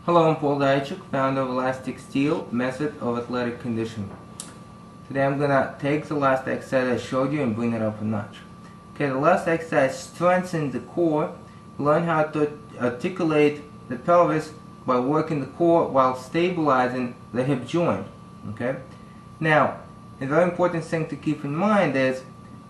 Hello, I'm Paul Daichuk, founder of Elastic Steel, method of athletic conditioning. Today I'm going to take the last exercise I showed you and bring it up a notch. Okay, the last exercise strengthens the core. Learn how to articulate the pelvis by working the core while stabilizing the hip joint. Okay. Now, a very important thing to keep in mind is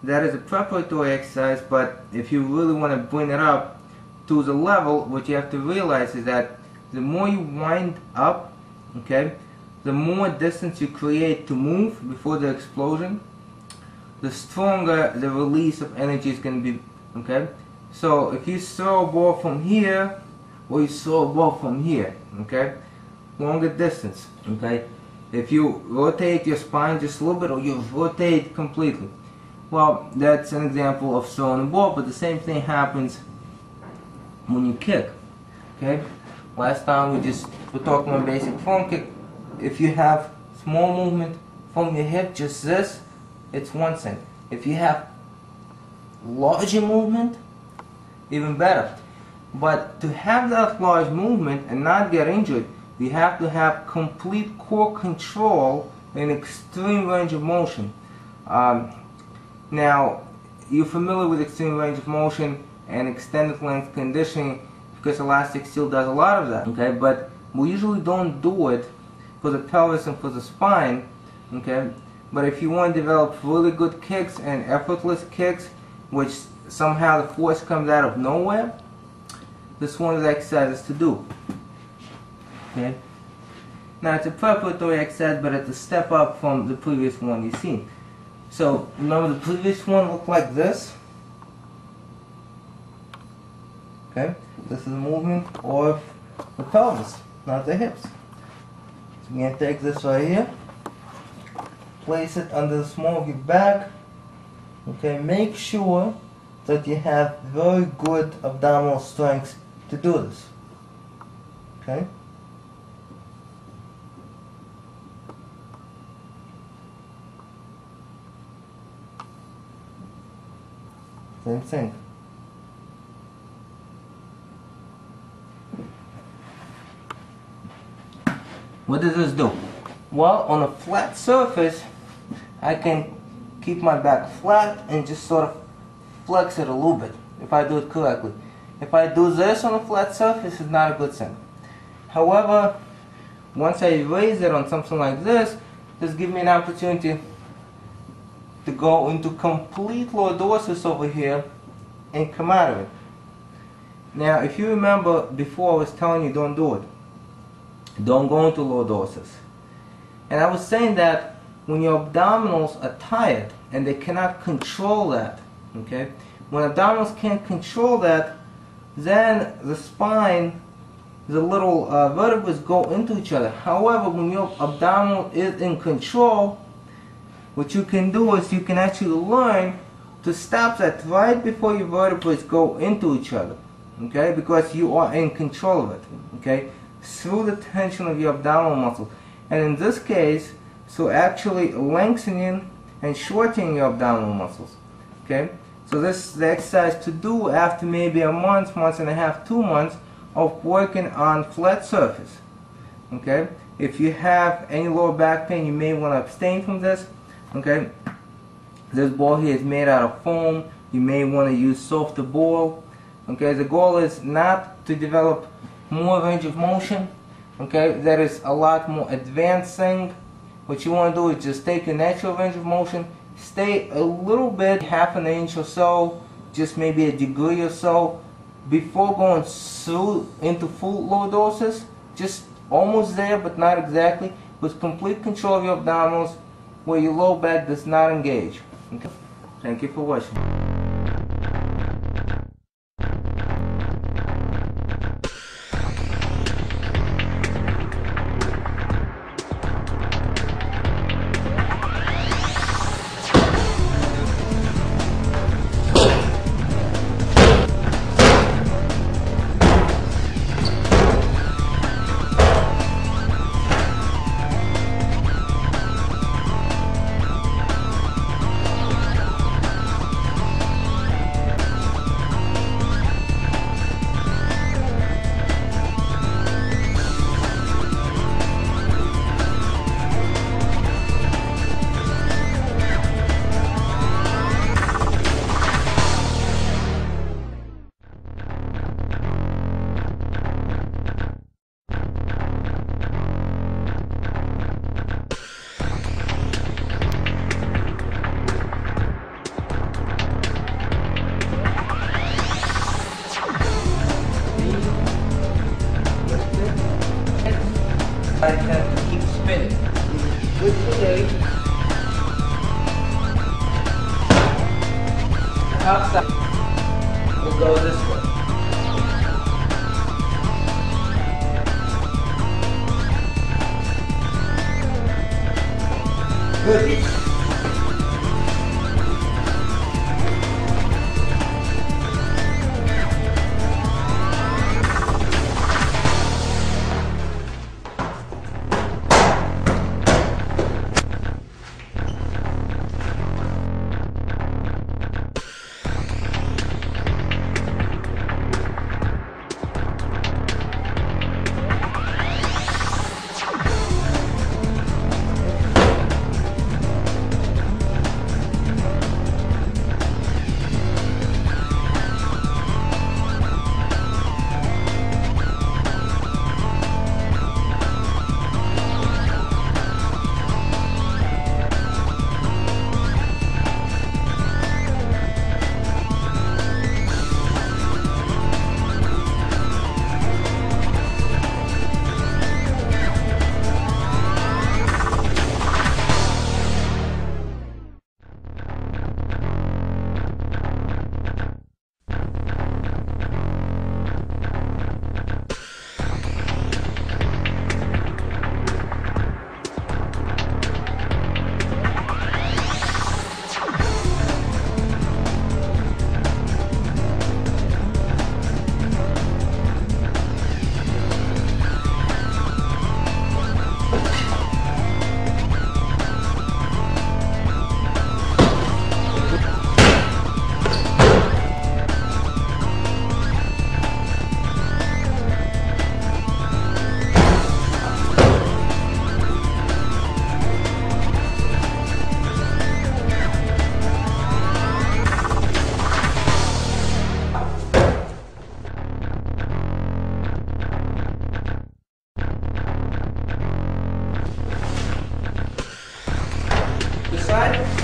that is a preparatory exercise, but if you really want to bring it up to the level, what you have to realize is that the more you wind up, okay, the more distance you create to move before the explosion, the stronger the release of energy is going to be. Okay, so if you throw a ball from here or you throw a ball from here, okay, longer distance, okay, if you rotate your spine just a little bit or you rotate completely, well, that's an example of throwing a ball, but the same thing happens when you kick. Okay, last time we're talking about basic form kick. If you have small movement from your hip, just this, it's one thing. If you have larger movement, even better. But to have that large movement and not get injured, you have to have complete core control and extreme range of motion. Now, you're familiar with extreme range of motion and extended length conditioning because Elastic Steel does a lot of that. Okay, but we usually don't do it for the pelvis and for the spine. Okay, but if you want to develop really good kicks and effortless kicks, which somehow the force comes out of nowhere, this is one of the exercises to do. Okay. Now it's a preparatory exercise, but it's a step up from the previous one you've seen. So remember, the previous one looked like this. Okay, this is a movement of the pelvis, not the hips. So we're going to take this right here, place it under the small of your back. Okay, make sure that you have very good abdominal strength to do this. Okay. Same thing. What does this do? Well, on a flat surface, I can keep my back flat and just sort of flex it a little bit if I do it correctly. If I do this on a flat surface, it's not a good thing. However, once I raise it on something like this gives me an opportunity to go into complete lordosis over here and come out of it. Now, if you remember before, I was telling you don't do it. Don't go into lordosis. And I was saying that when your abdominals are tired and they cannot control that, okay? When abdominals can't control that, then the spine, the little vertebrae go into each other. However, when your abdominal is in control, what you can do is you can actually learn to stop that right before your vertebrae go into each other, okay? Because you are in control of it, okay? Through the tension of your abdominal muscle. And in this case, so actually lengthening and shortening your abdominal muscles, okay? So this is the exercise to do after maybe a month, month and a half, 2 months of working on flat surface, okay? If you have any lower back pain, you may want to abstain from this. Okay, this ball here is made out of foam. You may want to use softer ball. Okay, the goal is not to develop more range of motion. Okay, that is a lot more advanced thing. What you want to do is just take your natural range of motion, stay a little bit, half an inch or so, just maybe a degree or so, before going through into full lordosis. Just almost there, but not exactly, with complete control of your abdominals, where your low back does not engage. Okay? Thank you for watching. Good today. Outside. We'll go this way. Good. Side.